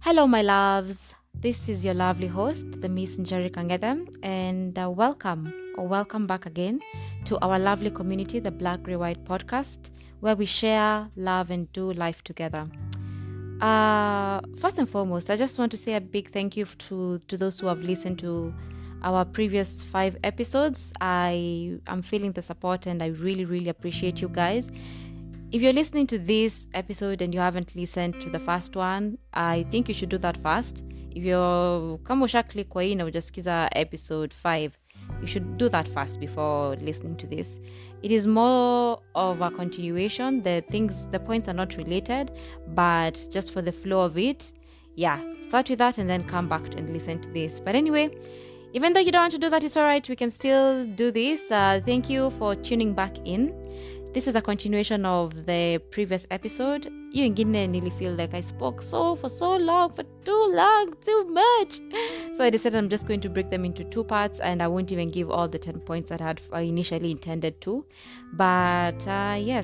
Hello, my loves. This is your lovely host, the Miss Njeri Kangedem, and welcome back again to our lovely community, the Black Grey White Podcast, where we share, love, and do life together. First and foremost, I just want to say a big thank you to those who have listened to our previous 5 episodes. I am feeling the support, and I really appreciate you guys. If you're listening to this episode and you haven't listened to the first one, I think you should do that first. If you're kama ushaklik kwa hii na ujasikiza episode 5, you should do that first before listening to this. It is more of a continuation. The points are not related, but just for the flow of it, start with that and then come back and listen to this. But anyway, even though you don't want to do that, it's all right. We can still do this. Thank you for tuning back in. This is a continuation of the previous episode. You ingine nearly feel like I spoke for so long, for too much. So I decided I'm just going to break them into 2 parts, and I won't even give all the 10 points that I had initially intended to. But I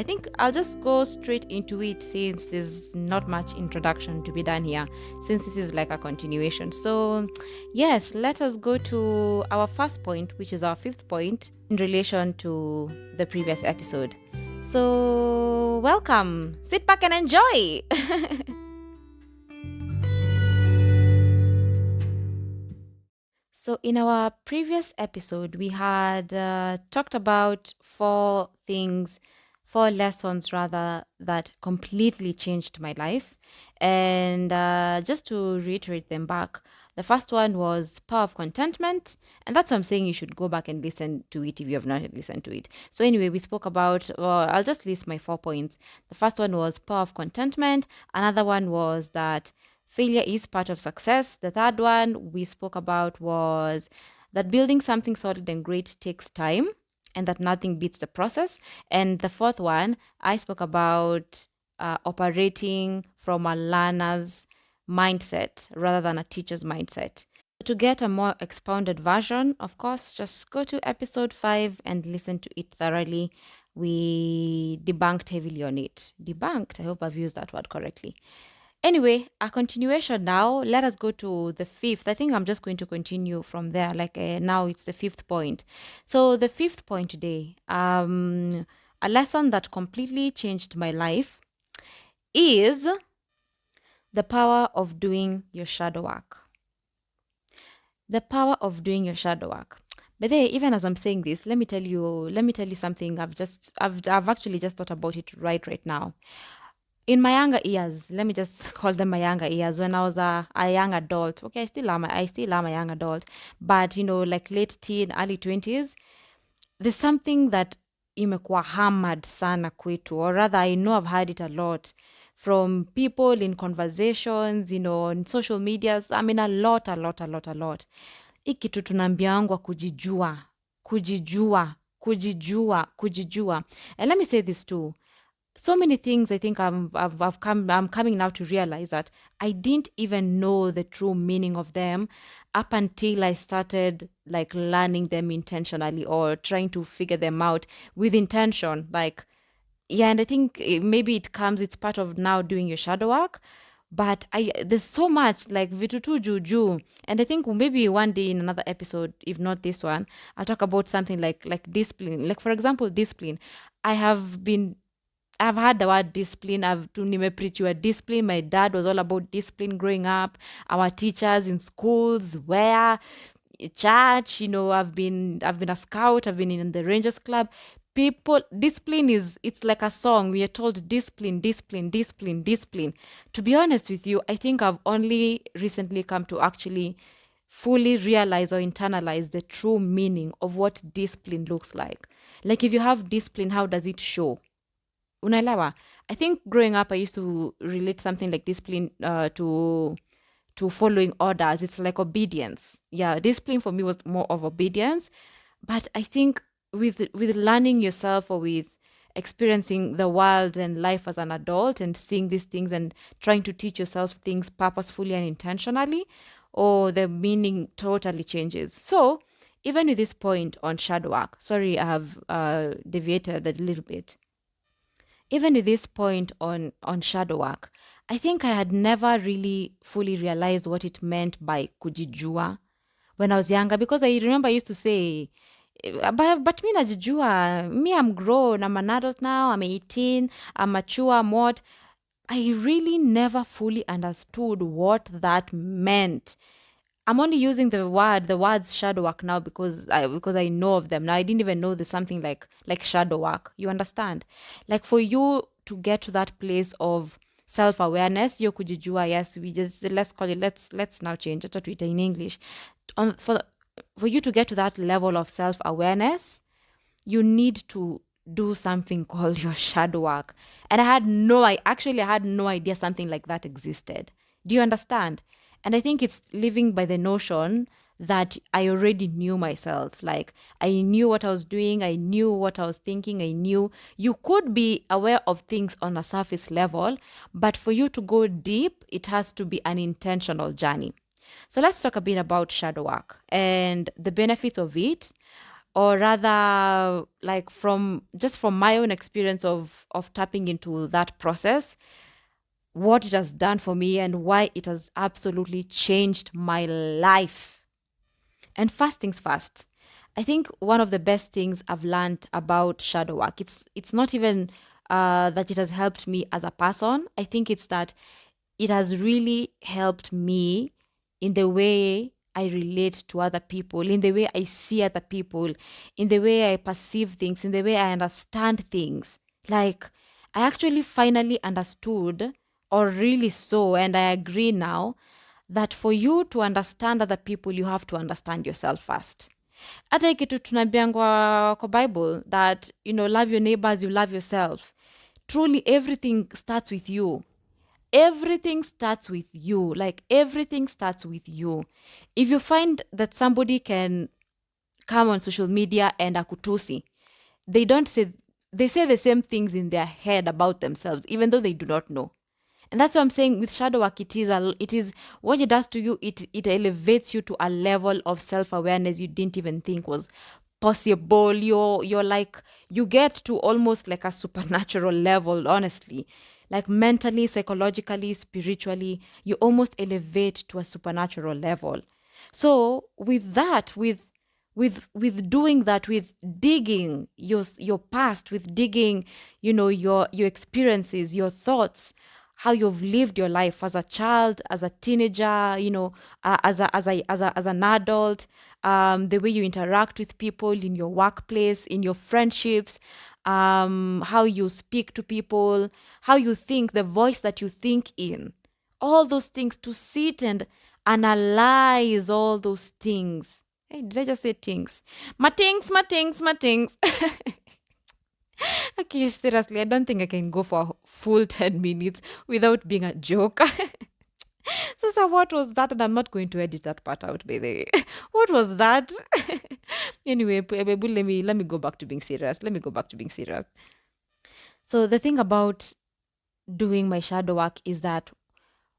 think I'll just go straight into it since there's not much introduction to be done here, since this is like a continuation. So yes, let us go to our first point, which is our 5th point in relation to the previous episode. So welcome, sit back and enjoy. So in our previous episode, we had talked about 4 lessons rather, that completely changed my life. And just to reiterate them back, the first one was power of contentment. And that's what I'm saying, you should go back and listen to it if you have not listened to it. So anyway, we spoke about, I'll just list my 4 points. The first one was power of contentment. Another one was that failure is part of success. The third one we spoke about was that building something solid and great takes time, and that nothing beats the process. And the fourth one, I spoke about operating from a learner's mindset rather than a teacher's mindset. To get a more expounded version, of course, just go to episode 5 and listen to it thoroughly. We debunked heavily on it. Debunked, I hope I've used that word correctly. Anyway, a continuation now. Let us go to the 5th. I think I'm just going to continue from there. Now it's the 5th point. So the 5th point today, a lesson that completely changed my life is the power of doing your shadow work. The power of doing your shadow work. But then, even as I'm saying this, let me tell you something. I've actually just thought about it right now. In my younger years, let me just call them my younger years, when I was a young adult. Okay, I still am a young adult, but like late teen, early 20s, there's something that imekuwa hammered sana kwetu, or rather I know I've heard it a lot from people in conversations, in social medias. I mean, a lot. Hii kitu tunaambiangwa kujijua. And let me say this too. So many things I think I'm coming now to realize that I didn't even know the true meaning of them up until I started like learning them intentionally, or trying to figure them out with intention. And I think maybe it's part of now doing your shadow work. But there's so much like vitu tu juju, and I think maybe one day in another episode, if not this one, I'll talk about something like discipline. Like, for example, discipline. I've had the word discipline. Nimepreachiwa discipline. My dad was all about discipline growing up. Our teachers in schools, where church, I've been a scout. I've been in the Rangers Club. Discipline it's like a song. We are told discipline. To be honest with you, I think I've only recently come to actually fully realize or internalize the true meaning of what discipline looks like. Like, if you have discipline, how does it show? Unaelewa? I think growing up, I used to relate something like discipline to following orders. It's like obedience. Yeah, discipline for me was more of obedience. But I think with learning yourself, or with experiencing the world and life as an adult, and seeing these things and trying to teach yourself things purposefully and intentionally, the meaning totally changes. So even with this point on shadow work, sorry, I have deviated a little bit. even with this point on shadow work, I think I had never really fully realized what it meant by kujijua when I was younger, because I remember I used to say, but me najijua, me I'm grown, I'm an adult now, I'm 18, I'm mature, I'm what. I really never fully understood what that meant. I'm only using the words shadow work now because I know of them. Now I didn't even know there's something like shadow work. You understand? Like for you to get to that place of self-awareness, yo kujijua, yes, we just let's call it let's now change it to it in English. On for you to get to that level of self-awareness, you need to do something called your shadow work. And I had no idea something like that existed. Do you understand? And I think it's living by the notion that I already knew myself. Like I knew what I was doing, I knew what I was thinking, I knew you could be aware of things on a surface level, but for you to go deep, it has to be an intentional journey. So let's talk a bit about shadow work and the benefits of it, or rather like from my own experience of tapping into that process, what it has done for me and why it has absolutely changed my life. And first things first, I think one of the best things I've learned about shadow work, it's not even that it has helped me as a person. I think it's that it has really helped me in the way I relate to other people, in the way I see other people, in the way I perceive things, in the way I understand things. Like, I actually finally understood, or really so, and I agree now, that for you to understand other people, you have to understand yourself first. Hata hii kitu tunaambiangwa kwa Bible that, love your neighbors, you love yourself. Truly, everything starts with you. Everything starts with you. Like everything starts with you. If you find that somebody can come on social media and akutusi, they don't say they say the same things in their head about themselves, even though they do not know. And that's what I'm saying with shadow work. It is what it does to you. It elevates you to a level of self-awareness you didn't even think was possible. You're like, you get to almost like a supernatural level, honestly. Like mentally, psychologically, spiritually, you almost elevate to a supernatural level. So with that, with doing that, with digging your past, with digging, your experiences, your thoughts, how you've lived your life as a child, as a teenager, as an adult, the way you interact with people in your workplace, in your friendships, how you speak to people, how you think, the voice that you think in, all those things, to sit and analyze all those things. Hey, did I just say things? My things, my things, my things. Okay, seriously, I don't think I can go for a full 10 minutes without being a joke. So, what was that? And I'm not going to edit that part out, by the way. What was that? Anyway, Bebu, let me go back to being serious. Let me go back to being serious. So, the thing about doing my shadow work is that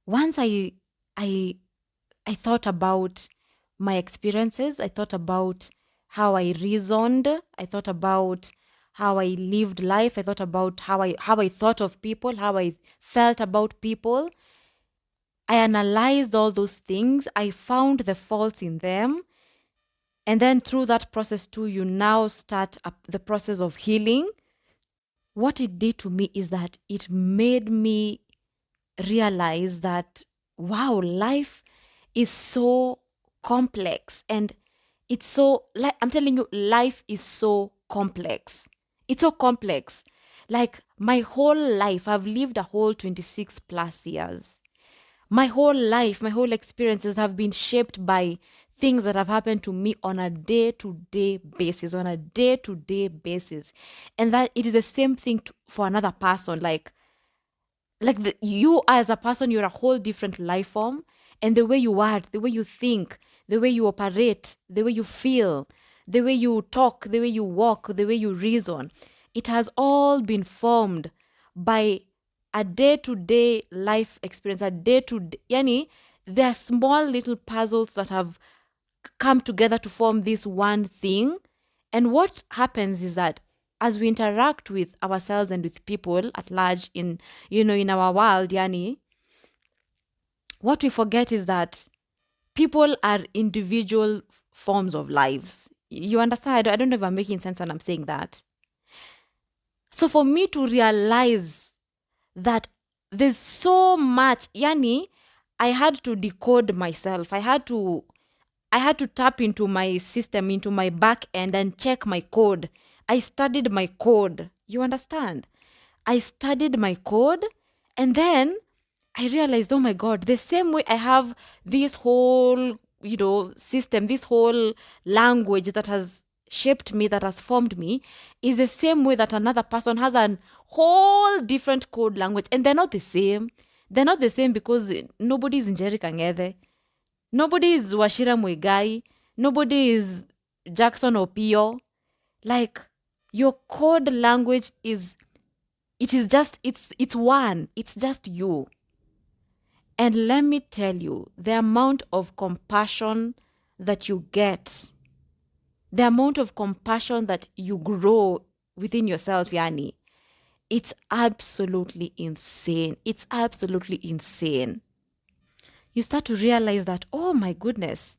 once I I thought about my experiences. I thought about how I reasoned. I thought about how I lived life. I thought about how I thought of people, how I felt about people. I analyzed all those things. I found the faults in them. And then through that process too, you now start the process of healing. What it did to me is that it made me realize that, wow, life is so complex, and it's so, like, I'm telling you, life is so complex. It's so complex. Like my whole life, I've lived a whole 26 plus years. My whole life, my whole experiences have been shaped by things that have happened to me on a day-to-day basis, and that it is the same thing for another person. You as a person, you're a whole different life form, and the way you are, the way you think, the way you operate, the way you feel, the way you talk, the way you walk, the way you reason, it has all been formed by a day-to-day life experience, a day-to-day, yani, there are small little puzzles that have come together to form this one thing. And what happens is that as we interact with ourselves and with people at large in our world, yani, what we forget is that people are individual forms of lives. You understand? I don't know if I'm making sense when I'm saying that. So for me to realize that there's so much, yani, I had to decode myself. I had to tap into my system, into my back end and check my code. I studied my code. You understand? I studied my code, and then I realized, oh my God, the same way I have this whole, system, this whole language that has shaped me, that has formed me, is the same way that another person has a whole different code language. And they're not the same. They're not the same because nobody is Njeri Kang'ethe. Nobody is Wachira Muigai. Nobody is Jackson Opio. Like, your code language it's one. It's just you. And let me tell you, the amount of compassion that you get, the amount of compassion that you grow within yourself, Yani, it's absolutely insane. It's absolutely insane. You start to realize that, oh my goodness.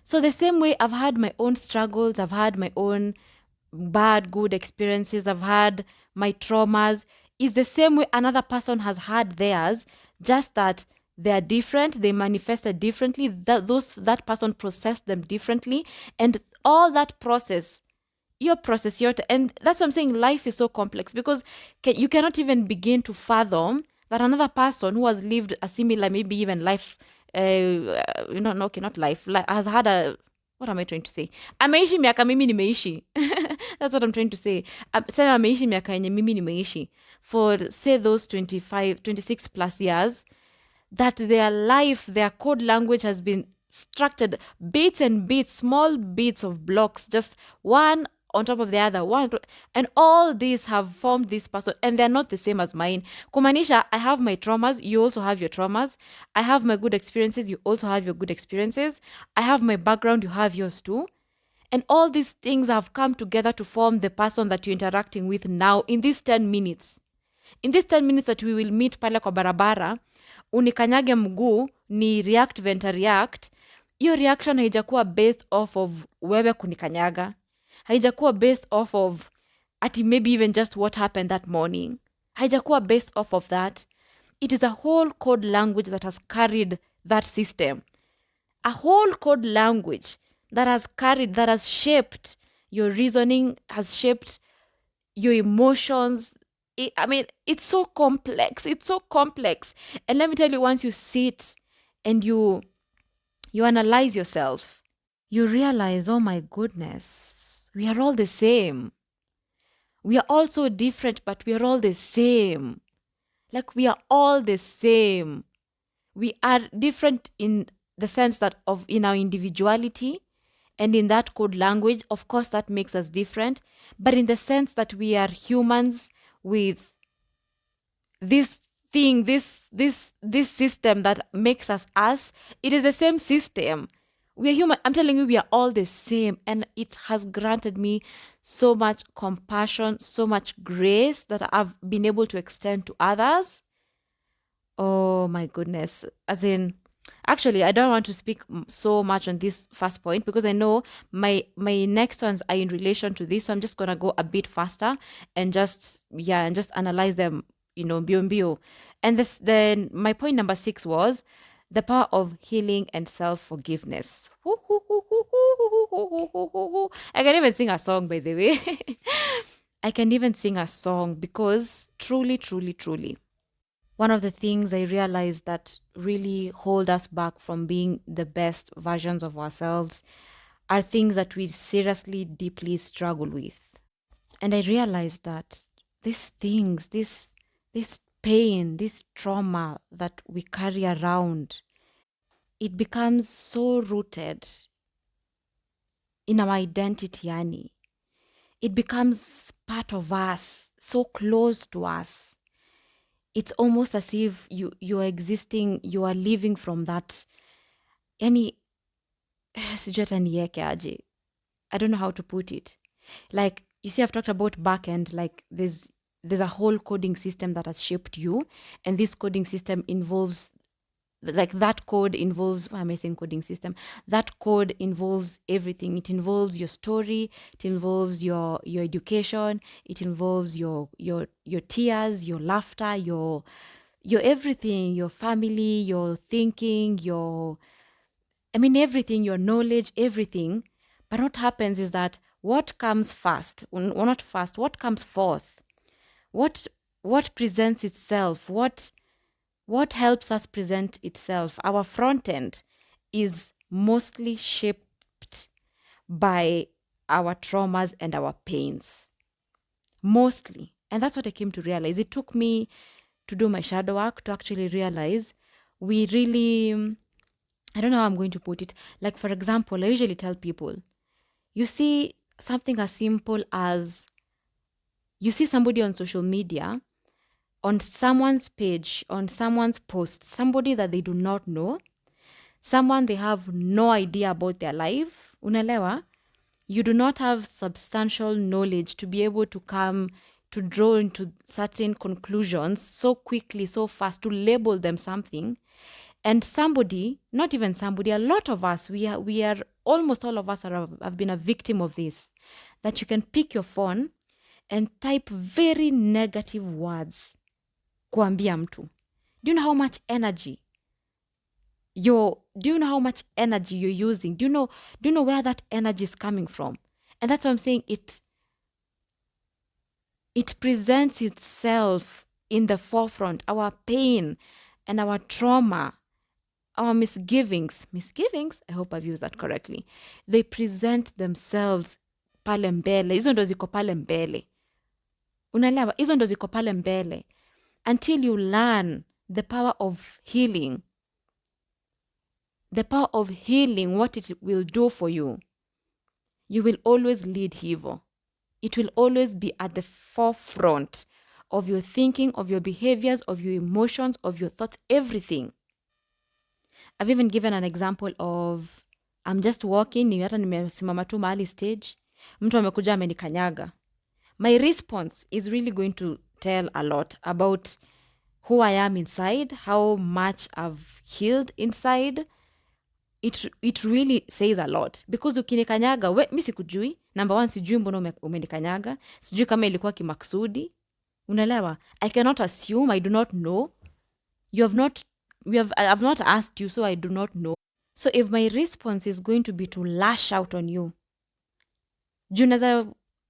So the same way I've had my own struggles, I've had my own bad, good experiences, I've had my traumas, is the same way another person has had theirs, just that they're different, they manifested differently, that person processed them differently, and all that process, and that's what I'm saying, life is so complex because you cannot even begin to fathom that another person who has lived a similar, maybe even life, not life, has had a, what am I trying to say? Ameishi miaka mimi nimeishi. That's what I'm trying to say. Sema ameishi miaka yenye mimi nimeishi. For, say, those 25, 26 plus years, that their life, their code language has been structured bits and bits, small bits of blocks, just one on top of the other, and all these have formed this person, and they're not the same as mine. Kumanisha, I have my traumas, you also have your traumas. I have my good experiences, you also have your good experiences. I have my background, you have yours too. And all these things have come together to form the person that you're interacting with now in these 10 minutes. In these 10 minutes that we will meet pale kwa barabara, unikanyage mguu, ni react venta react, hiyo reaction haijakuwa based off of wewe kunikanyaga. Haijakuwa based off of ati maybe even just what happened that morning. Haijakuwa based off of that. It is a whole code language that has carried that system. A whole code language that has shaped your reasoning, has shaped your emotions. It's so complex. It's so complex. And let me tell you, once you sit and you analyze yourself, you realize, oh my goodness, we are all the same. We are all so different, but we are all the same. Like, we are all the same. We are different in the sense that in our individuality and in that code language. Of course, that makes us different. But in the sense that we are humans with this thing, this system that makes us us, it is the same system. We are human. I'm telling you, we are all the same. And it has granted me so much compassion, so much grace that I've been able to extend to others. Oh my goodness. As in, actually, I don't want to speak so much on this first point because I know my next ones are in relation to this. So I'm just going to go a bit faster and just analyze them, bio. And then my point number 6 was the power of healing and self-forgiveness. I can even sing a song, by the way. I can even sing a song because truly, truly, truly, one of the things I realized that really hold us back from being the best versions of ourselves are things that we seriously, deeply struggle with. And I realized that these things, this pain, this trauma that we carry around, it becomes so rooted in our identity, Yani. It becomes part of us, so close to us. It's almost as if you are existing, you are living from that. Yani, sijui hata nieke aje. I don't know how to put it. Like, you see, I've talked about backend, like there's a whole coding system that has shaped you, and this coding system involves, like that code involves, why am I saying coding system? That code involves everything. It involves your story, it involves your education, it involves your tears, your laughter, your everything, your family, your thinking, everything, your knowledge, everything. But what happens is that what comes first, or not first, what comes forth, what what presents itself, what helps us present itself, our front end, is mostly shaped by our traumas and our pains. Mostly. And that's what I came to realize. It took me to do my shadow work to actually realize we really, I don't know how I'm going to put it. Like, for example, I usually tell people, you see something as simple as you see somebody on social media, on someone's page, on someone's post, somebody that they do not know, someone they have no idea about their life, unalewa, you do not have substantial knowledge to be able to come to draw into certain conclusions so quickly, so fast, to label them something. And somebody, not even somebody, a lot of us, we are almost all of us have been a victim of this, that you can pick your phone and type very negative words kuambia mtu. Do you know how much energy you're using? Do you know where that energy is coming from? And that's what I'm saying. It presents itself in the forefront, our pain and our trauma, our misgivings, I hope I've used that correctly. They present themselves pale mbele. Hizo ndo ziko pale mbele. Unaelewa? Hizo ndo ziko pale mbele. Until you learn the power of healing, what it will do for you, you will always lead hivyo. It will always be at the forefront of your thinking, of your behaviors, of your emotions, of your thoughts, everything. I've even given an example of, I'm just walking, hata nimesimama tu mahali stage, mtu amekuja amenikanyaga. My response is really going to tell a lot about who I am inside, how much I've healed inside. It really says a lot, because ukinikanyaga, mi sikujui, number one, sijui mbona umenikanyaga, sijui kama ilikuwa kimaksudi, unaelewa? I cannot assume, I do not know. I've not asked you, so I do not know. So if my response is going to be to lash out on you,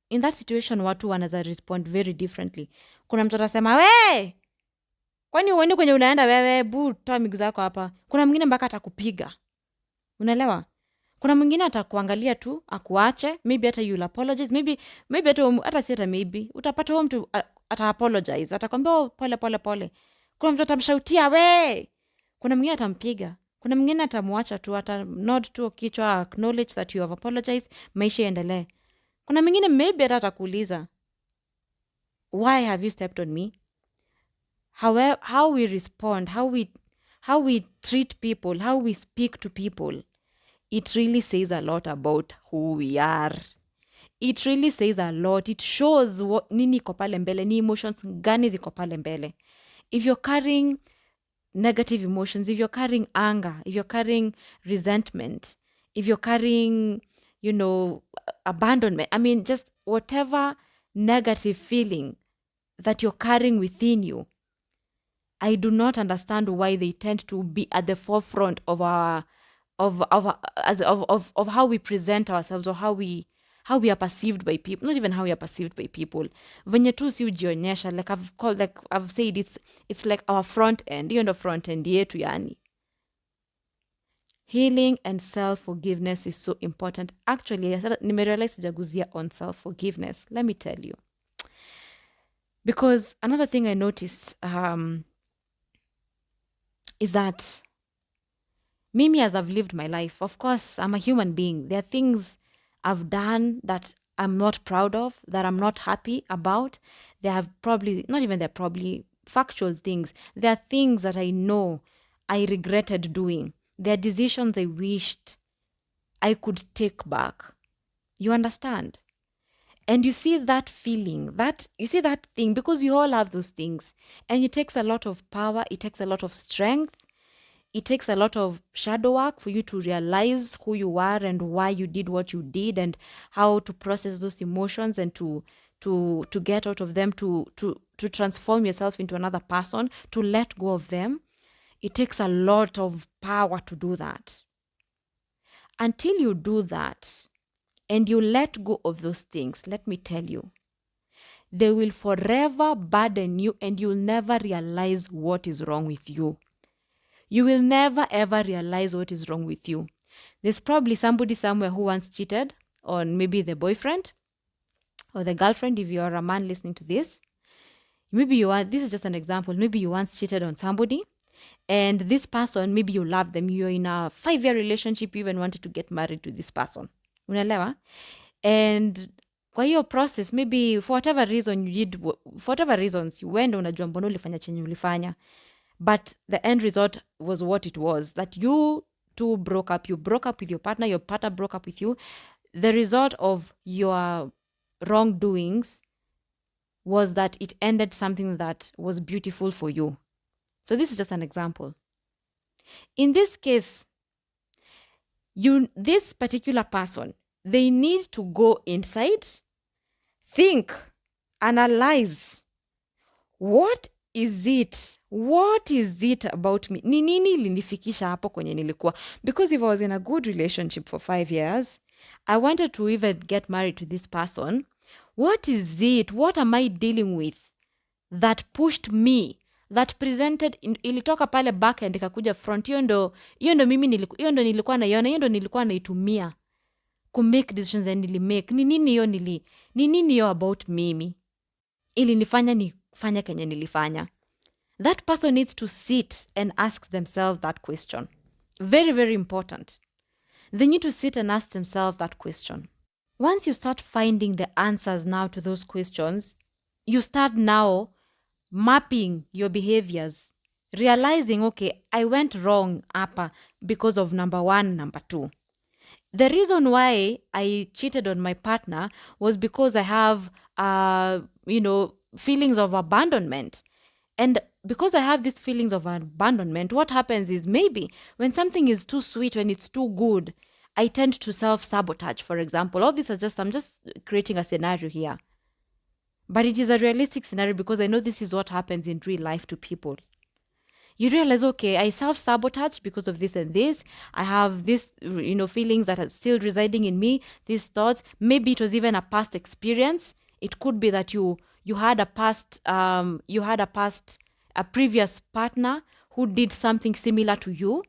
in that situation watu wanaza respond very differently. Kuna mtu atasema, we, kwani uende kwenye unaenda wewe, toa miguu zako hapa. Kuna mwingine mpaka atakupiga. Unaelewa? Kuna mwingine atakuangalia tu, akuache, maybe hata you'll apologize, maybe hata si hata maybe, utapata huo mtu ata-apologize, atakwambia pole. Kuna mtu atamshautia, we! Kuna mwingine atampiga. Kuna mwingine atamuacha tu, nod tu kichwa, acknowledge that you have apologized, maisha iendelee. Kuna mwingine maybe hata atakuuliza, why have you stepped on me? How we respond, how we treat people, how we speak to people, it really says a lot about who we are. It really says a lot. It shows nini iko pale mbele, ni emotions gani ziko pale mbele. If you're carrying negative emotions, if you're carrying anger, if you're carrying resentment, if you're carrying, abandonment, just whatever negative feeling that you're carrying within you, I do not understand why they tend to be at the forefront of our of how we present ourselves, or how we are perceived by people. Not even how we are perceived by people. Venye tu si ujionyesha, like I've said, it's like our front end. Hiyo ndo front end yetu yani. Healing and self-forgiveness is so important. Actually, nimerealize sijaguzia on self-forgiveness. Let me tell you. Because another thing I noticed is that Mimi, as I've lived my life, of course, I'm a human being. There are things I've done that I'm not proud of, that I'm not happy about. They're probably factual things. There are things that I know I regretted doing. There are decisions I wished I could take back. You understand? And you see that feeling, you see that thing, because we all have those things. And it takes a lot of power, it takes a lot of strength, it takes a lot of shadow work for you to realize who you are and why you did what you did, and how to process those emotions, and to get out of them, to transform yourself into another person, to let go of them. It takes a lot of power to do that. Until you do that and you let go of those things, let me tell you, they will forever burden you, and you'll never realize what is wrong with you. You will never ever realize what is wrong with you. There's probably somebody somewhere who once cheated on maybe the boyfriend or the girlfriend, if you're a man listening to this. Maybe this is just an example, maybe you once cheated on somebody, and this person, maybe you love them, you're in a 5-year relationship, you even wanted to get married to this person. Unaelewa? And kwa hiyo process, maybe for whatever reason you did, for whatever reasons, you went unajua mbona ulifanya chenye ulifanya. But the end result was what it was, that you two broke up. You broke up with your partner broke up with you. The result of your wrongdoings was that it ended something that was beautiful for you. So this is just an example. In this case, this particular person, they need to go inside, think, analyze, what is it about me? Ni nini ilinifikisha hapo kwenye nilikuwa? Because if I was in a good relationship for 5 years, I wanted to even get married to this person. What is it? What am I dealing with that pushed me, that presented ilitoka pale back and ikakuja front? Hiyo ndo nilikuwa naiona, hiyo ndo nilikuwa naitumia ku make decisions and nilimake. Ni nini hiyo about mimi ili nifanya nifanya kenye nilifanya? That person needs to sit and ask themselves that question. Very, very important. They need to sit and ask themselves that question. Once you start finding the answers now to those questions, you start now mapping your behaviors, realizing, okay, I went wrong apa because of number 1, number 2. The reason why I cheated on my partner was because I have, feelings of abandonment. And because I have these feelings of abandonment, what happens is, maybe when something is too sweet, when it's too good, I tend to self-sabotage, for example. All this is I'm just creating a scenario here. But it is a realistic scenario because I know this is what happens in real life to people. You realize, okay, I self-sabotage because of this and this. I have this, feelings that are still residing in me, these thoughts. Maybe it was even a past experience. It could be that you had a previous partner who did something similar to you.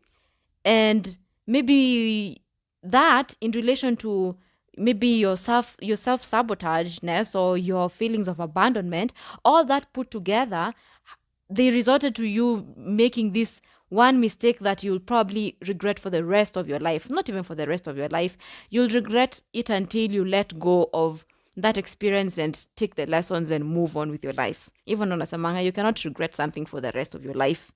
And maybe that, in relation to maybe your self-sabotageness or your feelings of abandonment, all that put together, they resulted to you making this one mistake that you'll probably regret for the rest of your life. Not even for the rest of your life. You'll regret it until you let go of that experience and take the lessons and move on with your life. Even on Asamanga, you cannot regret something for the rest of your life.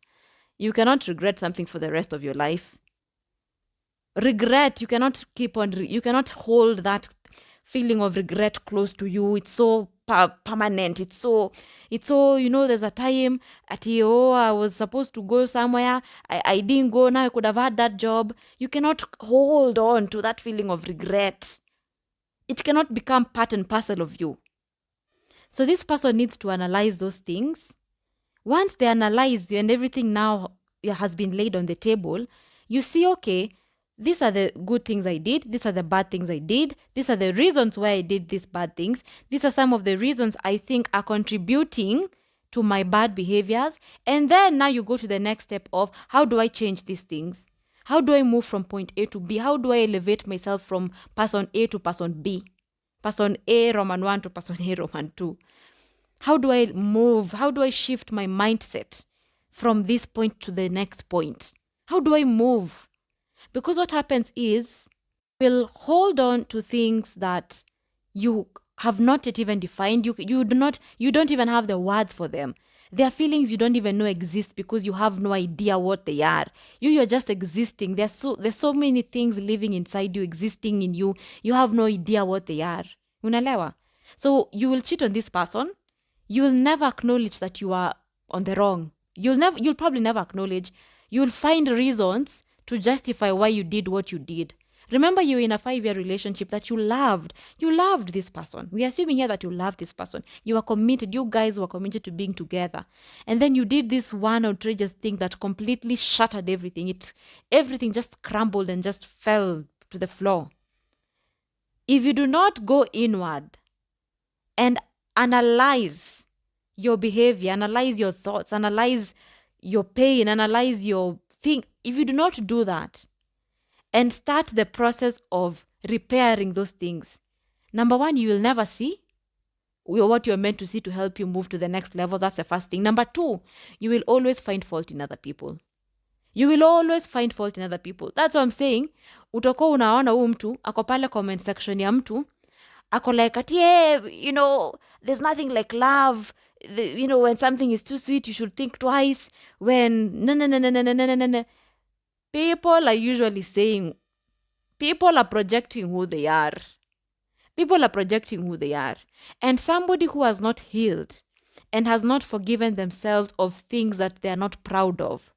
You cannot regret something for the rest of your life. Regret, you cannot you cannot hold that feeling of regret close to you. It's so permanent. It's so, there's a time at I was supposed to go somewhere. I didn't go. Now I could have had that job. You cannot hold on to that feeling of regret. It cannot become part and parcel of you. So this person needs to analyze those things. Once they analyze and everything now has been laid on the table, you see, okay, these are the good things I did. These are the bad things I did. These are the reasons why I did these bad things. These are some of the reasons I think are contributing to my bad behaviors. And then now you go to the next step of, how do I change these things? How do I move from point A to B? How do I elevate myself from person A to person B? Person A, Roman 1 to person A, Roman 2. How do I move? How do I shift my mindset from this point to the next point? How do I move? Because what happens is, you'll hold on to things that you have not yet even defined. You don't even have the words for them. There are feelings you don't even know exist because you have no idea what they are. You're just existing. There's so many things living inside you, existing in you. You have no idea what they are. Unalewa? So you will cheat on this person. You will never acknowledge that you are on the wrong. You'll probably never acknowledge. You'll find reasons to justify why you did what you did. Remember, you were in a 5-year relationship that you loved. You loved this person. We are assuming here that you love this person. You are committed. You guys were committed to being together. And then you did this one outrageous thing that completely shattered everything. Everything just crumbled and just fell to the floor. If you do not go inward and analyze your behavior, analyze your thoughts, analyze your pain, analyze your thing, if you do not do that and start the process of repairing those things, number one, you will never see what you're meant to see to help you move to the next level. That's the first thing. Number two, you will always find fault in other people. You will always find fault in other people. That's what I'm saying. Utakuwa unaona huyu mtu ako pale comment section ya mtu ako like ati, there's nothing like love. When something is too sweet, you should think twice. When no. People are usually saying, people are projecting who they are. People are projecting who they are. And somebody who has not healed and has not forgiven themselves of things that they are not proud of,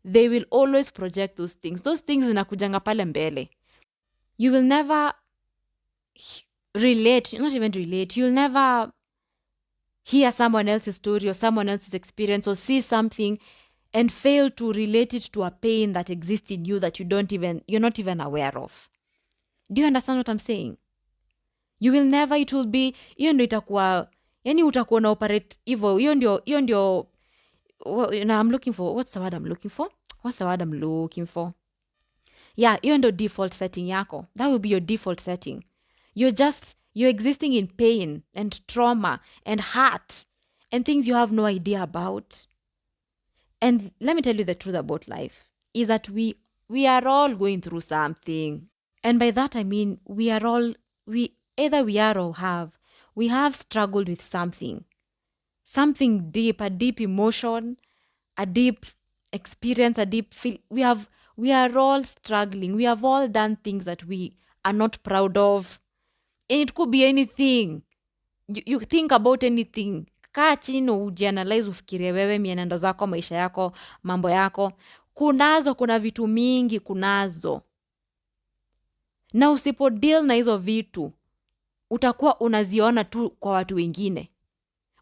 they will always project those things. Those things zinakujanga pale mbele. You will never relate, not even relate. You'll never hear someone else's story or someone else's experience or see something and fail to relate it to a pain that exists in you that you're not even aware of. Do you understand what I'm saying? You will never, it will be, hiyo ndio itakuwa, yani utakuwa na operate hivyo, hiyo ndio, I'm looking for, what's the word I'm looking for? Yeah, hiyo ndio default setting yako. That will be your default setting. You're existing in pain and trauma and hurt and things you have no idea about. And let me tell you the truth about life, is that we are all going through something. And by that I mean either we are or have. We have struggled with something deep, a deep emotion, a deep experience, a deep feel. We are all struggling. We have all done things that we are not proud of. And it could be anything. You think about anything. Kaa chini na ujianalyze, ufikirie wewe, mienendo zako, maisha yako, mambo yako. Kuna vitu mingi kunazo. Na usipo deal na hizo vitu, utakuwa unaziona tu kwa watu wengine.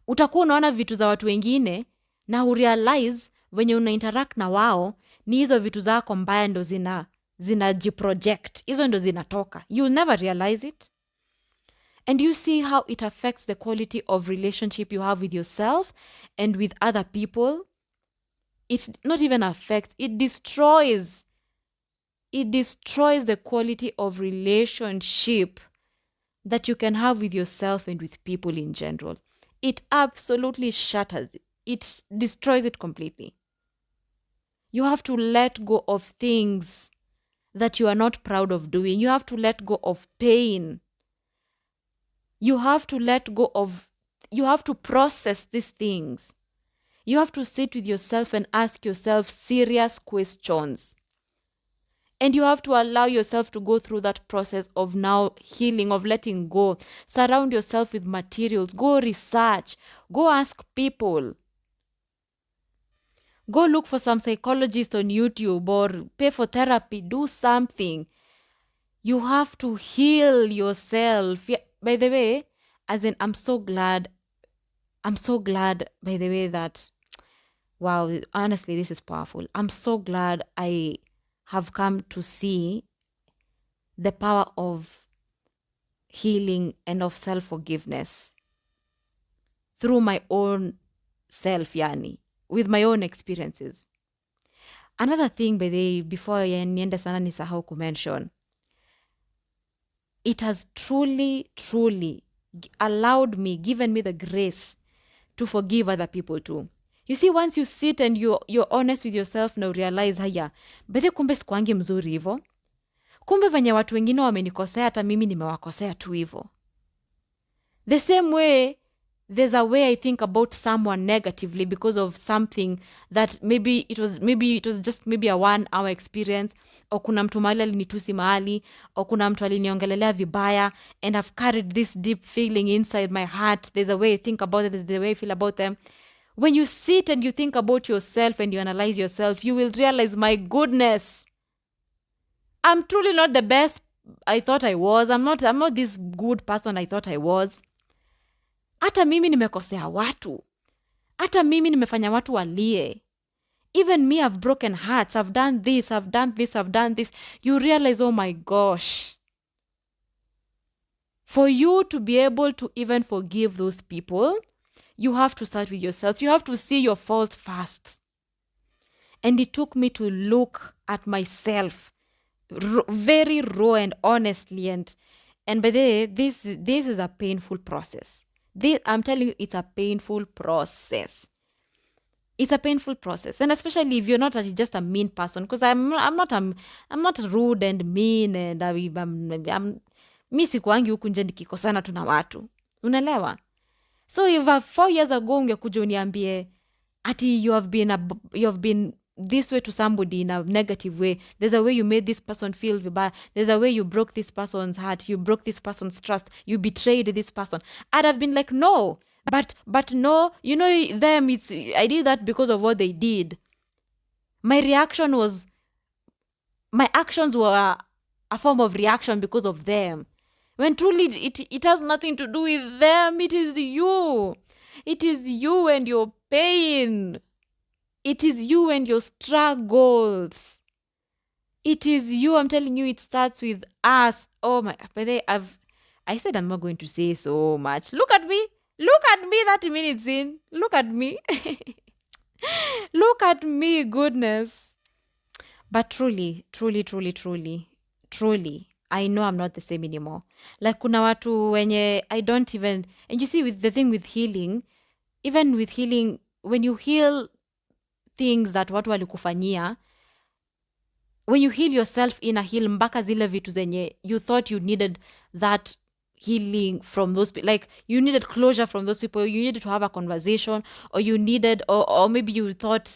Utakuwa unaona vitu za watu wengine na urealize venye unainteract na wao ni hizo vitu zako mbaya ndo zinajiproject. Hizo ndo zinatoka. You'll never realize it. And you see how it affects the quality of relationship you have with yourself and with other people. It not even affects, it destroys the quality of relationship that you can have with yourself and with people in general. It absolutely shatters it. It destroys it completely. You have to let go of things that you are not proud of doing. You have to let go of pain. You have to process these things. You have to sit with yourself and ask yourself serious questions. And you have to allow yourself to go through that process of now healing, of letting go. Surround yourself with materials. Go research. Go ask people. Go look for some psychologist on YouTube or pay for therapy. Do something. You have to heal yourself. Yeah, by the way, I'm so glad, by the way, that, wow, honestly, this is powerful. I'm so glad I have come to see the power of healing and of self-forgiveness through my own self, with my own experiences. Another thing, by the way, before niende sana nisahau kumention, it has truly given me the grace to forgive other people too. You see, once you sit and you're honest with yourself na realize, haya, bethe kumbe sikuangi mzuri hivo. Kumbe venye watu wengine wamenikosea, hata mimi nimewakosea tu hivo. The same way there's a way I think about someone negatively because of something that maybe it was just maybe a 1 hour experience, or kuna mtu mahali alinitusi mahali, or kuna mtu aliniongelelea vibaya, and I've carried this deep feeling inside my heart. There's a way I think about it, there's the way I feel about them. When you sit and you think about yourself and you analyze yourself, you will realize, my goodness, I'm truly not the best I thought I was. I'm not this good person I thought I was. Hata mimi nimekosea watu. Hata mimi nimefanya watu walie. Even me, I've broken hearts. I've done this, I've done this, I've done this. You realize, oh my gosh. For you to be able to even forgive those people, you have to start with yourself. You have to see your fault first. And it took me to look at myself very raw and honestly. And by the way, this is a painful process. I'm telling you, it's a painful process. It's a painful process, and especially if you're not just a mean person. Because I'm not rude and mean, and I'm mi sikuangi huku nje nikikosana tu na watu, unaelewa? So if 4 years ago ungekuja uniambie ati you have been this way to somebody in a negative way, there's a way you made this person feel vibaya, there's a way you broke this person's heart, you broke this person's trust, you betrayed this person, I'd have been like, no, but no, you know, them, I did that because of what they did. My actions were a form of reaction because of them, when truly it has nothing to do with them. It is you and your pain. It is you and your struggles. It is you. I'm telling you, it starts with us. Oh my, by the way, I said I'm not going to say so much. Look at me 30 minutes in. Look at me. Look at me, goodness. But truly, I know I'm not the same anymore. Like kuna watu wenye I don't even, and you see, with the thing with healing, even with healing, when you heal things that watu walikufanyia, when you heal yourself in a heal mpaka zile vitu zenye you thought you needed that healing from those people, like you needed closure from those people, you needed to have a conversation, or you needed, or maybe you thought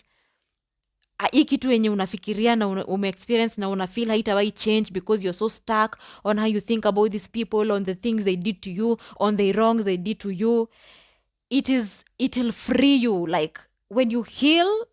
hii kitu yenye unafikiria na umeexperience na unafeel haitawai change because you're so stuck on how you think about these people, on the things they did to you, on the wrongs they did to you. It'll free you. Like when you heal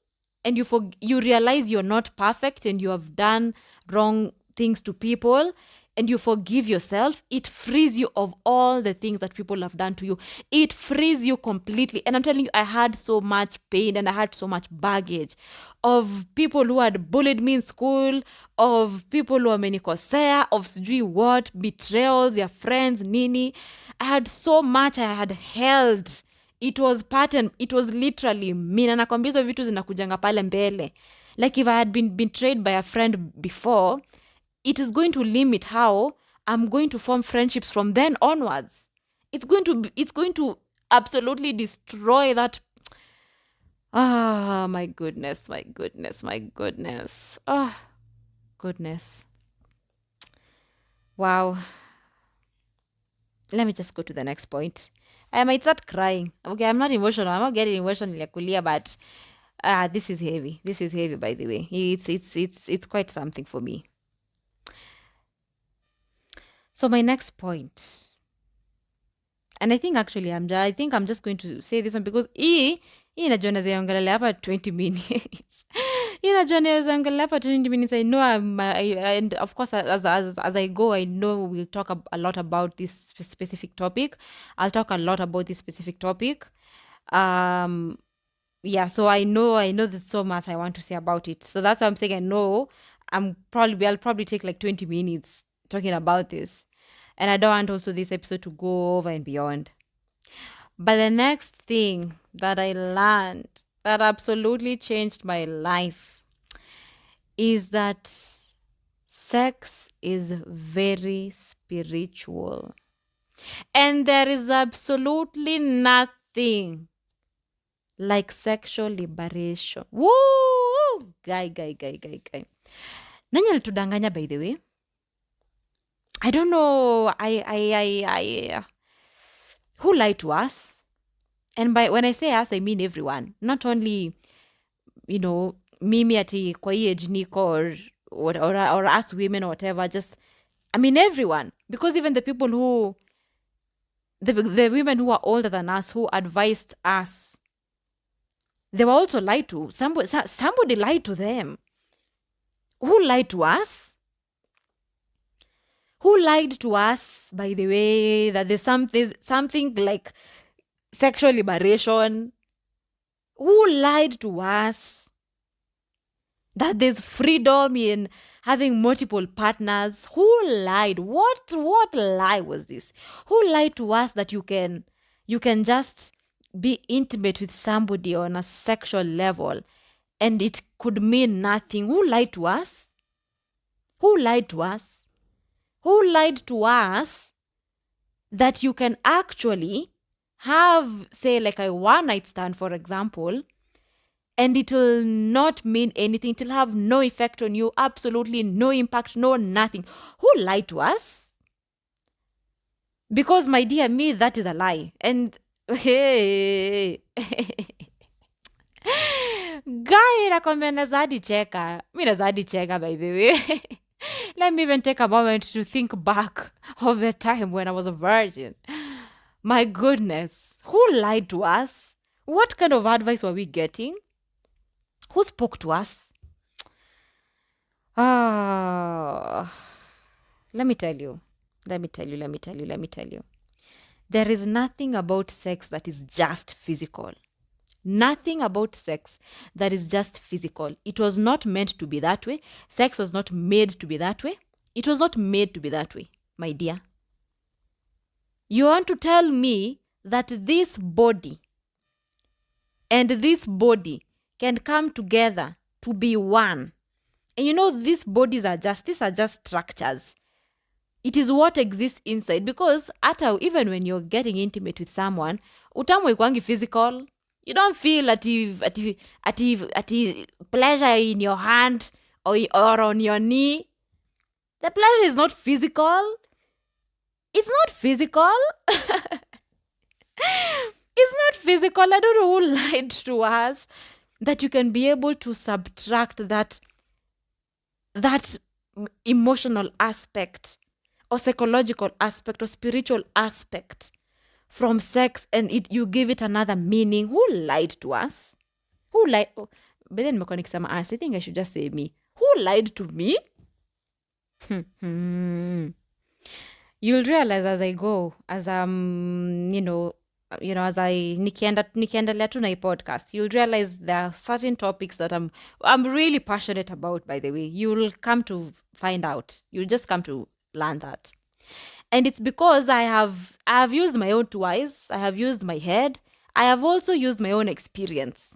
and you realize you're not perfect and you have done wrong things to people, and you forgive yourself, it frees you of all the things that people have done to you. It frees you completely. And I'm telling you, I had so much pain and I had so much baggage of people who had bullied me in school, of people who wamenikosea, of sijui what, betrayals, your friends, nini. I had so much I had held. It was literally me. Na nakwambia hizo vitu zinakujanga pale mbele. Like if I had been betrayed by a friend before, it is going to limit how I'm going to form friendships from then onwards. It's going to absolutely destroy that. Ah, my goodness. Oh, goodness. Wow. Let me just go to the next point. I might start crying. Okay, I'm not emotional. I'm not getting emotional, but this is heavy. This is heavy, by the way. It's quite something for me. So my next point, and I think actually I'm just going to say this one because hii najua naweza ongelea hapa 20 minutes. Hii najua naweza ongelea hapa 20 minutes. I know and of course as I go, I know we'll talk a lot about this specific topic. I'll talk a lot about this specific topic. Yeah, so I know there's so much I want to say about it. So that's why I'm saying I know I'll probably take like 20 minutes talking about this. And I don't want also this episode to go over and beyond. But the next thing that I learned that absolutely changed my life is that sex is very spiritual. And there is absolutely nothing like sexual liberation. Woo! Guy. Nani alitudanganya, by the way? I don't know. I who lied to us? And by when I say us, I mean everyone, not only, mimi ati kwa hii age niko or us women or whatever. Just, I mean everyone, because even the people who the women who are older than us who advised us, they were also lied to. Somebody lied to them. Who lied to us? Who lied to us, by the way, that there's something like sexual liberation? Who lied to us that there's freedom in having multiple partners? Who lied? What lie was this? Who lied to us that you can just be intimate with somebody on a sexual level and it could mean nothing? Who lied to us? Who lied to us? Who lied to us that you can actually have, say, like a one night stand, for example, and it will not mean anything. It will have no effect on you, absolutely no impact, no nothing. Who lied to us? Because, my dear me, that is a lie. And hey, guy, nakwambia nazadi cheka. Mi nazadi cheka, by the way. Let me even take a moment to think back of the time when I was a virgin. My goodness, who lied to us? What kind of advice were we getting? Who spoke to us? Let me tell you. There is nothing about sex that is just physical. Nothing about sex that is just physical. It was not meant to be that way. Sex was not made to be that way. It was not made to be that way, my dear. You want to tell me that this body and this body can come together to be one? And these bodies are just structures. It is what exists inside, because even when you're getting intimate with someone, utamu ikwangi physical. You don't feel at pleasure in your hand or on your knee. The pleasure is not physical. It's not physical. It's not physical. I don't know who lied to us that you can be able to subtract that emotional aspect or psychological aspect or spiritual aspect from sex and you give it another meaning. Who lied to us? Who lied? Oh, but then mechanic sama us. I think I should just say me. Who lied to me? You'll realize as I go, as as I nikiendelea tu na hii podcast, you'll realize there are certain topics that I'm really passionate about, by the way. You'll come to find out. You'll just come to learn that. And it's because I have used my own two eyes. I have used my head. I have also used my own experience.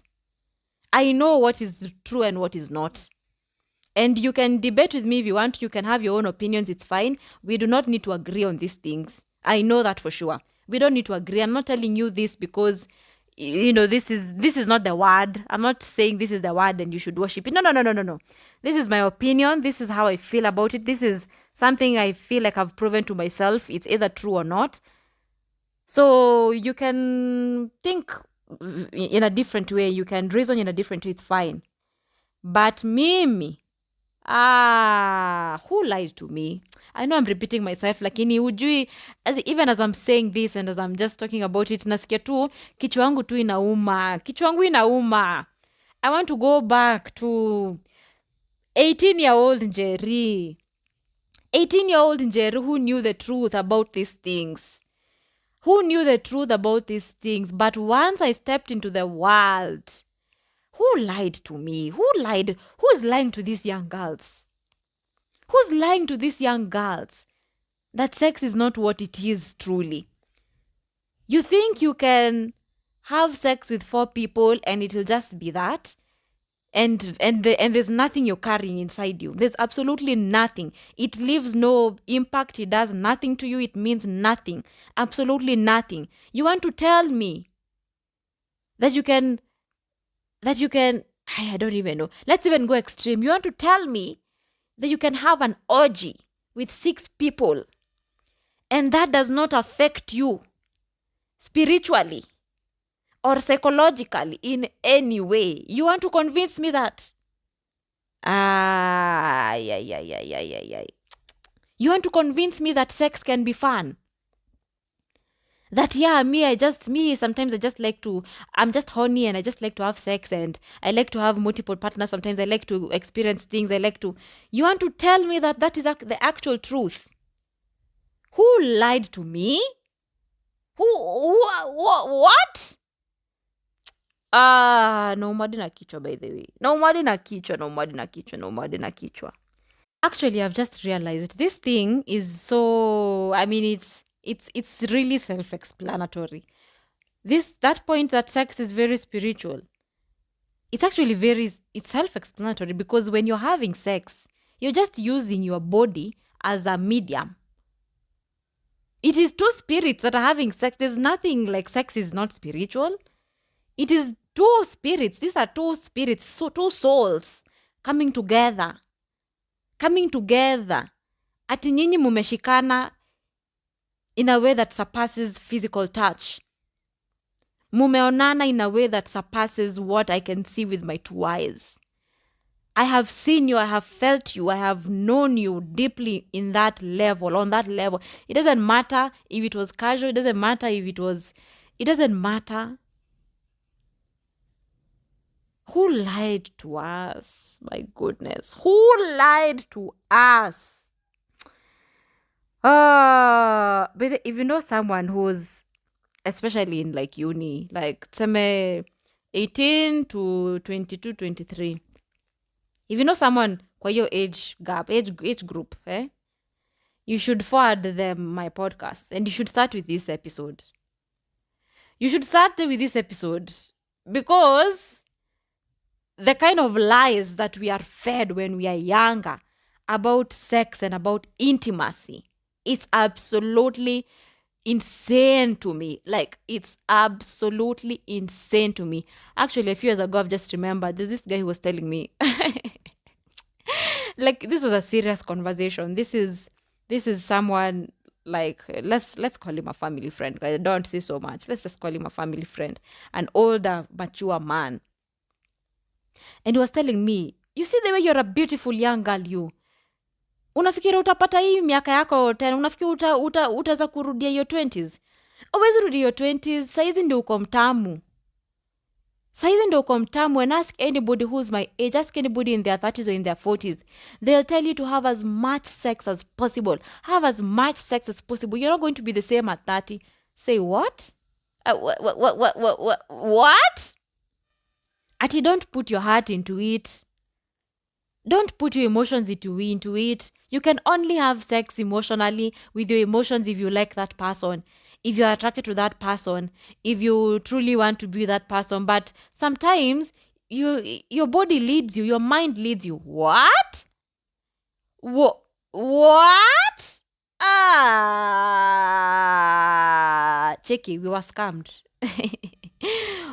I know what is true and what is not. And you can debate with me if you want. You can have your own opinions. It's fine. We do not need to agree on these things. I know that for sure. We don't need to agree. I'm not telling you this because, this is not the word. I'm not saying this is the word and you should worship it. No. This is my opinion. This is how I feel about it. This is something I feel like I've proven to myself. It's either true or not. So you can think in a different way. You can reason in a different way. It's fine. But mimi, who lied to me? I know I'm repeating myself, lakini hujui, even as I'm saying this and as I'm just talking about it, nasikia tu kichwa yangu tu inauma. I want to go back to 18-year-old Njeri. 18-year-old Njeri who knew the truth about these things. But once I stepped into the world, who lied to me? Who lied? Who's lying to these young girls? Who's lying to these young girls that sex is not what it is truly? You think you can have sex with 4 people and it'll just be that? And there's nothing you're carrying inside you. There's absolutely nothing. It leaves no impact. It does nothing to you. It means nothing. Absolutely nothing. You want to tell me that you can, I don't even know. Let's even go extreme. You want to tell me that you can have an orgy with 6 people and that does not affect you spiritually or psychologically in any way. You want to convince me that you want to convince me that sex can be fun? That sometimes I'm just horny and I just like to have sex and I like to have multiple partners. Sometimes I like to experience things. You want to tell me that is the actual truth? Who lied to me? What? Naumadi na kichwa, by the way. Naumadi na kichwa. Actually, I've just realized this thing is so, it's really self-explanatory. That point that sex is very spiritual. It's actually it's self-explanatory, because when you're having sex, you're just using your body as a medium. It is two spirits that are having sex. There's nothing like sex is not spiritual. It is two spirits. These are two spirits, so two souls coming together. Ati nyinyi mumeshikana in a way that surpasses physical touch. Mumeonana in a way that surpasses what I can see with my two eyes. I have seen you, I have felt you, I have known you deeply on that level. It doesn't matter if it was casual, it doesn't matter. Who lied to us? My goodness. Who lied to us? But if you know someone who's, especially in like uni, like 18 to 22, 23, if you know someone kwa your age group, you should forward them my podcast, and you should start with this episode. Because the kind of lies that we are fed when we are younger about sex and about intimacy, it's absolutely insane to me. Like, it's absolutely insane to me. Actually, a few years ago, I've just remembered this guy who was telling me like, this was a serious conversation. This is someone, like, let's call him a family friend. I don't say so much. Let's just call him a family friend, an older, mature man. And he was telling me, you see the way you're a beautiful young girl, you unafikiri utapata hii miaka yako tena? Unafikiri utaweza kurudia your 20s? Uwezi rudia your 20s. Saizi ndio uko mtamu. And ask anybody who's my age, ask anybody in their 30s or in their 40s, they'll tell you to have as much sex as possible. You're not going to be the same at 30. Say what? What? Ati, don't put your heart into it. Don't put your emotions into it. You can only have sex emotionally with your emotions if you like that person, if you're attracted to that person, if you truly want to be that person. But sometimes your body leads you, your mind leads you. What? What? Checky, we were scammed.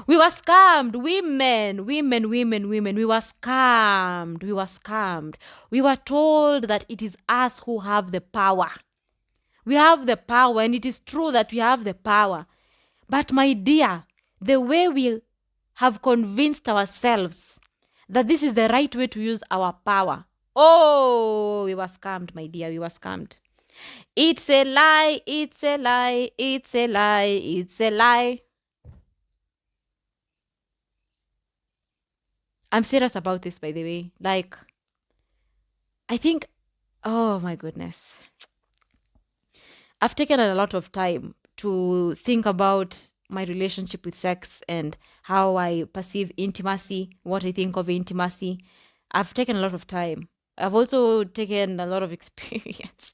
We were scammed. Women. We were scammed. We were told that it is us who have the power. We have the power, and it is true that we have the power. But my dear, the way we have convinced ourselves that this is the right way to use our power. Oh, we were scammed, my dear. We were scammed. It's a lie. I'm serious about this, by the way. Like, I think, oh my goodness. I've taken a lot of time to think about my relationship with sex and how I perceive intimacy, what I think of intimacy. I've taken a lot of time. I've also taken a lot of experience.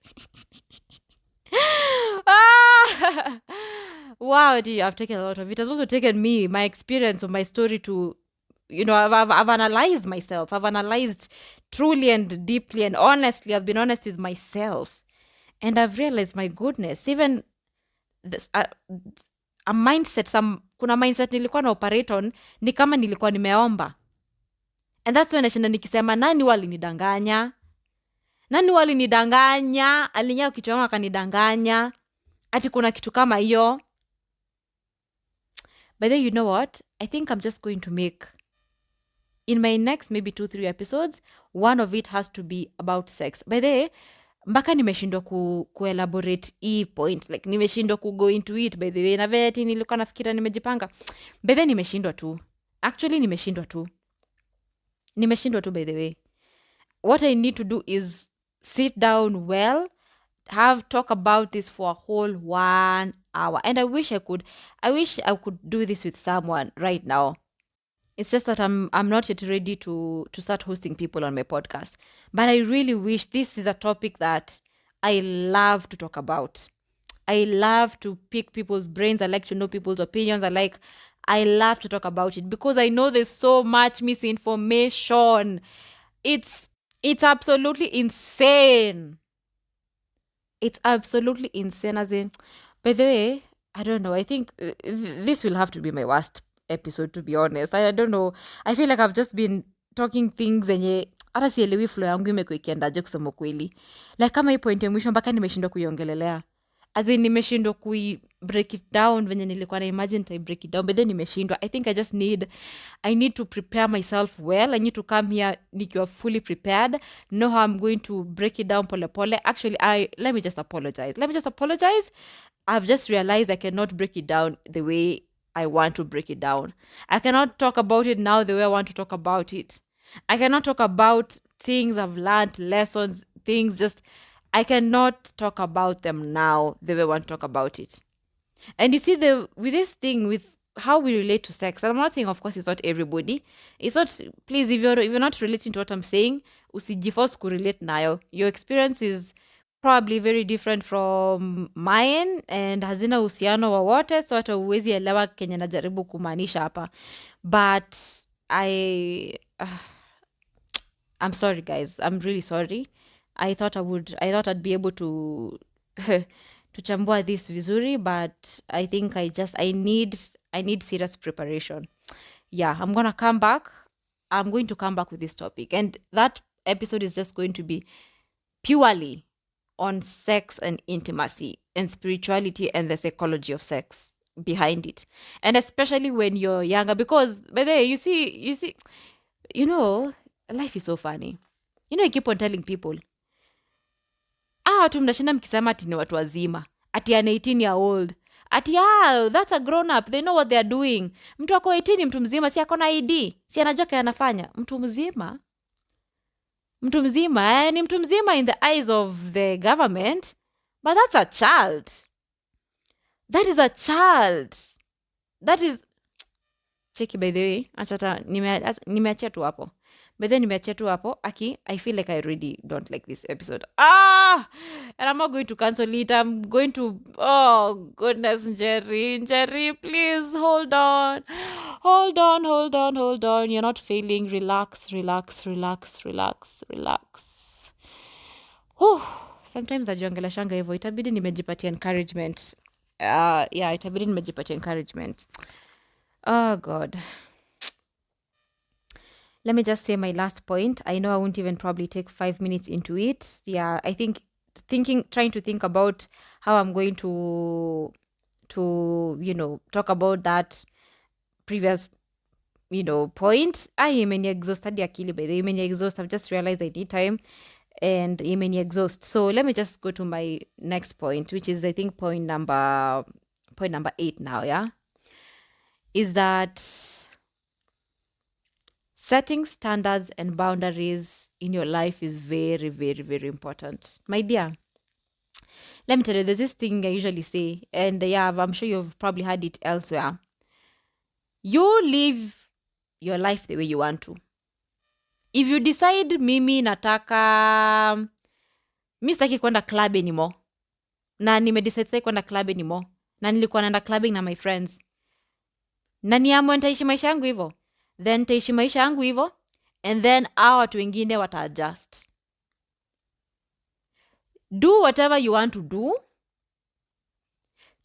Wow, I've taken a lot of it. Has also taken me, my experience of my story to, I've analyzed myself. I've analyzed truly and deeply and honestly. I've been honest with myself. And I've realized, my goodness, even this, a mindset, kuna mindset nilikuwa na operate on, ni kama nilikuwa nimeomba. And that's when nashinda nikisema, nani walinidanganya? Alinyao kichwa yangu akanidanganya. Ati kuna kitu kama hiyo. But then you know what? I think I'm just going to make, in my next maybe 2-3 episodes, one of it has to be about sex. By the way, mpaka nimeshindwa kuelaborate hii point, like nimeshindwa go into it. By the way, na veti nilikuwa nafikira nimejipanga, by the nimeshindwa tu, actually nimeshindwa tu by the way. What I need to do is sit down well, talk about this for a whole 1 hour, and I wish I could do this with someone right now. It's just that I'm not yet ready to start hosting people on my podcast. But I really wish. This is a topic that I love to talk about. I love to pick people's brains. I like to know people's opinions. I love to talk about it because I know there's so much misinformation. It's absolutely insane. It's absolutely insane. As in, by the way, I don't know. I think this will have to be my worst episode, to be honest. I don't know. I feel like I've just been talking things enye hata sielewi flow yangu imekuwa ikiendaje kusema kweli. Like kama hii point ya mwisho mpaka nimeshindwa kuiongelelea. As in nimeshindwa break it down venye nilikuwa na imagine I break it down, but then nimeshindwa. I think I need to prepare myself well. I need to come here nikiwa fully prepared, know how I'm going to break it down pole pole. Actually, let me just apologize. I've just realized I cannot break it down the way I want to break it down. I cannot talk about it now the way I want to talk about it. I cannot talk about things I've learned, lessons, things just, I cannot talk about them now the way I want to talk about it. And you see, with this thing, with how we relate to sex, and I'm not saying, of course, it's not everybody. It's not, please, if you're not relating to what I'm saying, usijiforce kurelate nayo. Your experience is probably very different from mine and hazina uhusiano wowote, so hata uwezi elewa kenye najaribu kumaanisha hapa. But I'm sorry, guys. I'm really sorry. I thought I'd be able to to chambua this vizuri, but I think I need serious preparation. Yeah, I'm going to come back with this topic, and that episode is just going to be purely on sex and intimacy and spirituality and the psychology of sex behind it. And especially when you're younger, because by the way, you see, life is so funny. I keep on telling people, watu mnashinda mkisema ati ni watu wazima, ati an 18-year-old, ati that's a grown up, they know what they are doing. Mtu ako 18, mtu mzima, si ako na ID, si anajua kile anafanya. Mtu mzima ni mtu mzima in the eyes of the government, but that's a child. That is a child. That is cheki. By the way, achata nimeachia tu hapo. But then nimeachia tu hapo. Aki, I feel like I really don't like this episode. And I'm not going to cancel it. I'm going to, oh goodness, Jerry, please hold on. You're not failing. Relax. Sometimes najiongeleshanga hivyo, itabidi nimejipatia encouragement. Itabidi nimejipatia encouragement. Oh God. Let me just say my last point. I know I won't even probably take 5 minutes into it. Yeah, I think trying to think about how I'm going to talk about that previous point. Imeni exhaust hadi akili, by the way. Imeni exhaust. I've just realized I need time, and imeni exhaust. So let me just go to my next point, which is, I think, point number 8 now. Yeah, is that setting standards and boundaries in your life is very, very, very important. My dear, let me tell you, there's this thing I usually say, and I'm sure you've probably heard it elsewhere. You live your life the way you want to. If you decide mi sitaki kwenda club anymore, na nimedecide sitaki kwenda club anymore, na nilikuwa naenda clubbing na my friends, na niamua nitaishi maisha yangu hivyo, then taishi maisha yangu hivyo, and then watu wengine wata-adjust. Do whatever you want to do.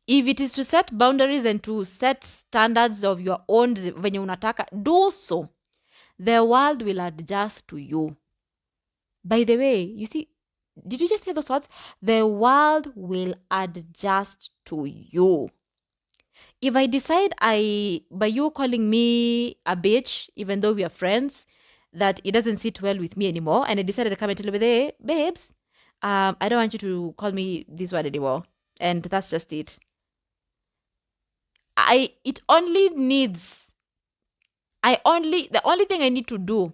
If it is to set boundaries and to set standards of your own venye unataka, do so. The world will adjust to you. By the way, you see, did you just hear those words? The world will adjust to you. If I decide by you calling me a bitch, even though we are friends, that it doesn't sit well with me anymore, and I decided to come and tell you, hey, babes, I don't want you to call me this word anymore. And that's just it. The only thing I need to do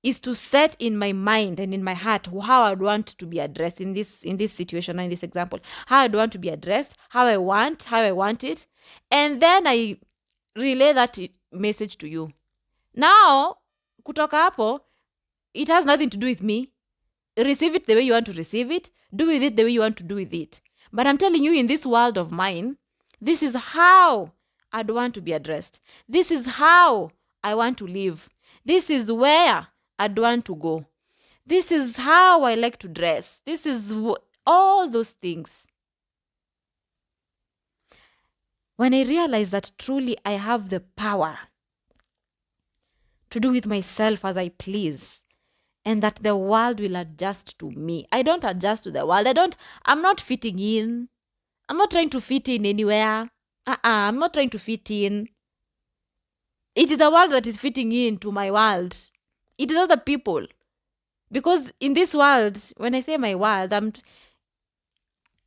is to set in my mind and in my heart how I'd want to be addressed in this situation, in this example, how I'd want to be addressed, how I want it, and then I relay that message to you. Now, kutoka hapo, it has nothing to do with me. Receive it the way you want to receive it. Do with it the way you want to do with it. But I'm telling you, in this world of mine, this is how I'd want to be addressed. This is how I want to live. This is where I'd want to go. This is how I like to dress. This is all those things. When I realize that truly I have the power to do with myself as I please, and that the world will adjust to me. I don't adjust to the world. I'm not fitting in. I'm not trying to fit in anywhere. I'm not trying to fit in. It is the world that is fitting in to my world. It is other people. Because in this world, when I say my world,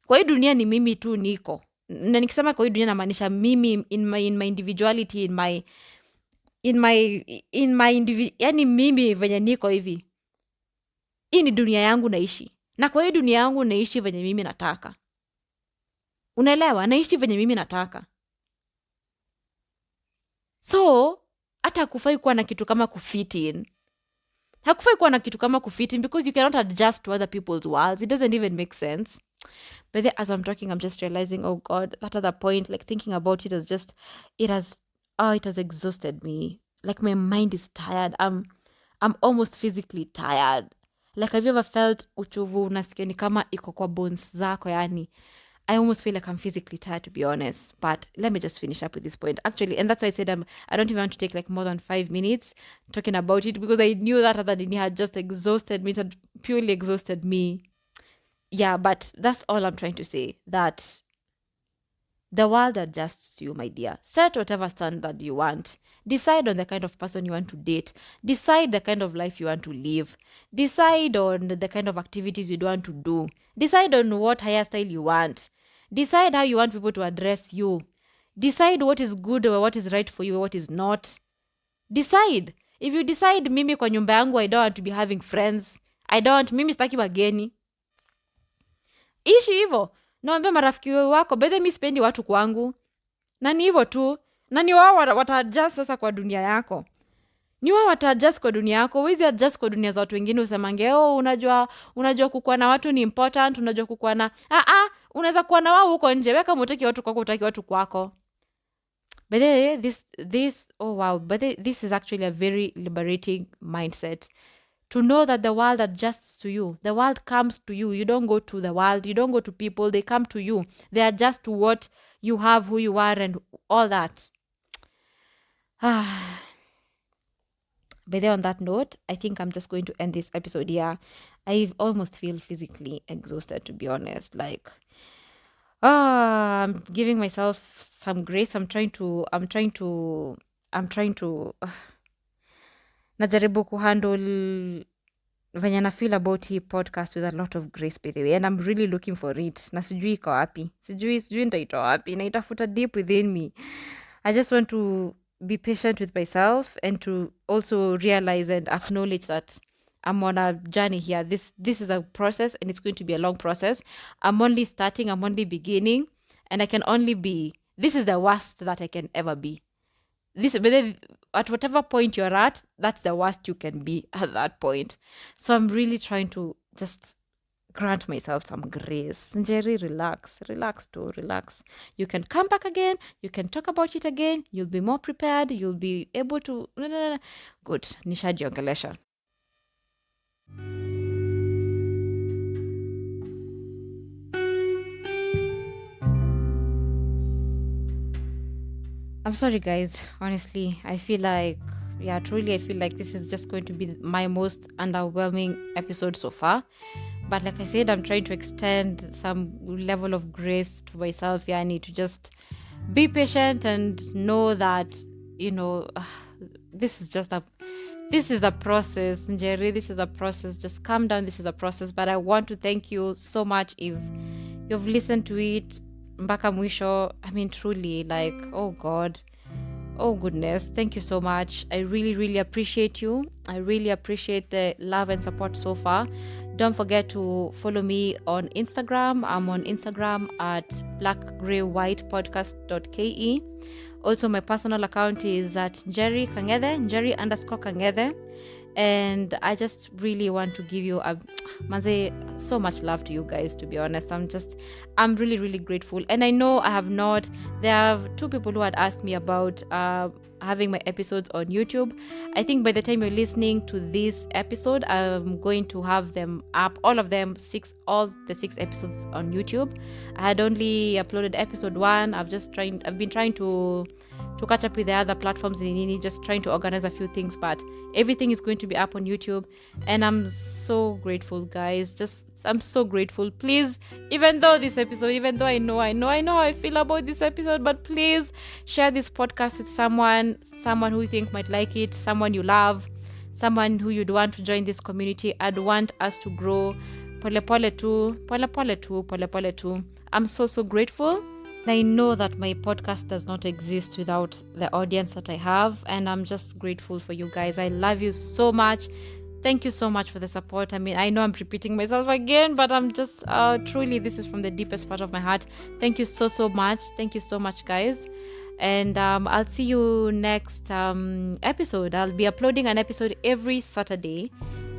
kwa hii dunia ni mimi tu niko. Na nikisema kwa hii dunia namaanisha mimi in my individuality, yani mimi venye niko hivi. Hii ni dunia yangu naishi. Na kwa hii dunia yangu naishi venye mimi nataka. Unaelewa? Naishi venye mimi nataka. So, hata hakufai kuwa na kitu kama kufit in. Hakufai kuwa na kitu kama kufit in because you cannot adjust to other people's worlds. It doesn't even make sense. But then as I'm talking, I'm just realizing, oh God, that other point, like thinking about it it has exhausted me. Like my mind is tired. I'm almost physically tired. Like, have you ever felt uchovu unasikia ni kama iko kwa bones zako yani? I almost feel like I'm physically tired, to be honest. But let me just finish up with this point. Actually, and that's why I said I don't even want to take like more than 5 minutes talking about it, because I knew that other Dini had just exhausted me. It had purely exhausted me. Yeah, but that's all I'm trying to say. That the world adjusts to you, my dear. Set whatever standard you want. Decide on the kind of person you want to date. Decide the kind of life you want to live. Decide on the kind of activities you want to do. Decide on what hairstyle you want. Decide how you want people to address you. Decide what is good or what is right for you or what is not. Decide. If you decide, mimi kwa nyumba yangu, I don't want to be having friends. Mimi sitaki wageni. Ishi hivyo. Naambia marafiki wako, bedhe mi sipendi watu kwangu. Na ni hivyo tu. Na ni wao wata-adjust sasa kwa dunia yako. Ni wao wata-adjust kwa dunia yako. Huwezi adjust kwa dunia za watu wengine usemange, unajua kukuwa na watu ni important, unajua kukuwa na... unaweza kuwa na wao huko nje. Weka mutaki watu kwako, utaki watu kwako. But this is actually a very liberating mindset. To know that the world adjusts to you. The world comes to you. You don't go to the world. You don't go to people. They come to you. They adjust to what you have, who you are, and all that. But then on that note, I think I'm just going to end this episode here. I almost feel physically exhausted, to be honest. Like, I'm giving myself some grace. I'm trying to najaribu kuhandle venye na feel about hii podcast with a lot of grace, by the way, and I'm really looking for it. Na sijui iko wapi. Sijui nitaitoa wapi. Naitafuta deep within me. I just want to be patient with myself and to also realize and acknowledge that I'm on a journey here. This is a process, and it's going to be a long process. I'm only starting. I'm only beginning, and I can only be... This is the worst that I can ever be. At whatever point you're at, that's the worst you can be at that point. So I'm really trying to just grant myself some grace. Njeri, relax. You can come back again. You can talk about it again. You'll be more prepared. You'll be able to... Good. Nishajiongelesha. I'm sorry, guys. Honestly, I feel like this is just going to be my most underwhelming episode so far. But like I said, I'm trying to extend some level of grace to myself. I need to just be patient and know that, this is a process, Njeri. This is a process. Just calm down. This is a process. But I want to thank you so much if you've listened to it mpaka mwisho. I mean, truly, like, oh God. Oh goodness, thank you so much. I really, really appreciate you. I really appreciate the love and support so far. Don't forget to follow me on Instagram. I'm on Instagram at blackgraywhitepodcast.ke. Also, my personal account is at Njeri Kang'ethe, Njeri_Kang'ethe. And I just really want to give you so much love to you guys, to be honest. I'm really, really grateful. And I know there are 2 people who had asked me about having my episodes on YouTube. I think by the time you're listening to this episode, I'm going to have them up, all the 6 episodes on YouTube. I had only uploaded episode 1. I've been trying to catch up with the other platforms in Nini, just trying to organize a few things, but everything is going to be up on YouTube, and I'm so grateful, guys. I'm so grateful. Please, even though I know how I feel about this episode, but please share this podcast with someone who you think might like it, someone you love, someone who you'd want to join this community. I'd want us to grow. Pole pole tu. I'm so grateful. I know that my podcast does not exist without the audience that I have, and I'm just grateful for you guys. I love you so much. Thank you so much for the support. I mean, I know I'm repeating myself again, but I'm just truly, this is from the deepest part of my heart. Thank you so much. Thank you so much, guys. And I'll see you next episode. I'll be uploading an episode every Saturday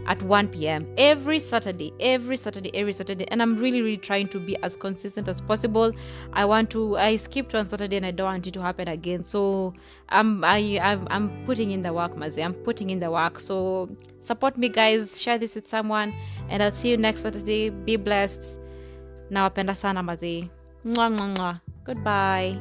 at 1 p.m. every Saturday, and I'm really, really trying to be as consistent as possible. I skipped one Saturday and I don't want it to happen again, so I'm putting in the work, Mazi. I'm putting in the work. So support me, guys. Share this with someone, and I'll see you next Saturday. Be blessed. Nawapenda sana, Mazi. Mwah, mwah, mwah. Goodbye.